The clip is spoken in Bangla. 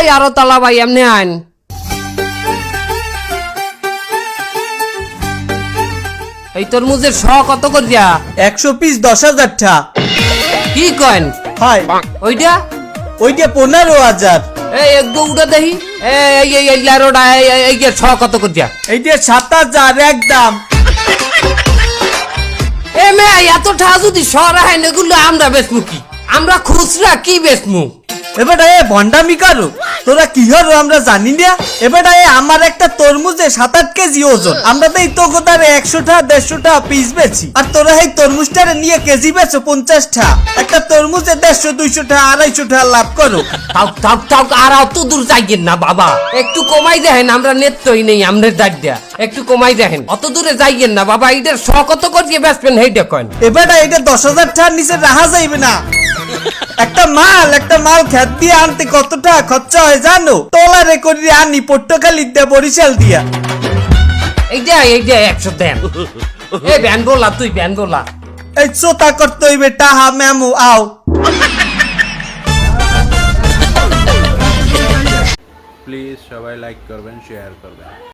ওই আরো তলা ভাই এমনি আইন এই তরমুজের শ কত করিয়া 100 পিস 10,000 টা। কি কয়েন হয় ওইটা ওইটা 15,000। এই এক উড়া দেখি এই এই এই লারোডা এই শ কত করিয়া এইটা 7,000 একদম। এ মে এত ঠা যদি সরাই এগুলো আমরা বেচমু কি আমরা খুচরা কি বেচমু এবারে ভন্ডামি করো তোরা কি হলো আমরা জানি না। এবারে আমার একটা তরমুজে 7-8 কেজি ওজন, আমরা তো এই তো গোদার 100 টা 150 টা পিস বেচি, আর তোরা এই তরমুজটারে নিয়ে কেজি বেচো 50 টা। একটা তরমুজে 150 200 টা 250 টা লাভ করো। তাও তাও তাও আর অত দূর যাইয়েন না বাবা, একটু কমাই দেখেন, আমরা নেত্রই নেই আমরা দাঁড় দেয়া, একটু কমাই দেখেন, অত দূরে যাইয়েন না বাবা। এইটার শ কত করিয়ে বেচবেন সেইটা কয়েন। এবারে এটা 10,000 টাকার নিচে রাখা যাইবে না। একটা মাল খেত দিয়ে আনতে কত টাকা খরচা হয় জানো? টলারে করে আনি পট্টখালি দিয়ে বরিশাল দিয়া। এইটা 100 দেন। এ ব্যান বলা তুই ব্যান বলা এই চোতা করতে হইবে টাহা মেমু আও। প্লিজ সবাই লাইক করবেন, শেয়ার করবেন।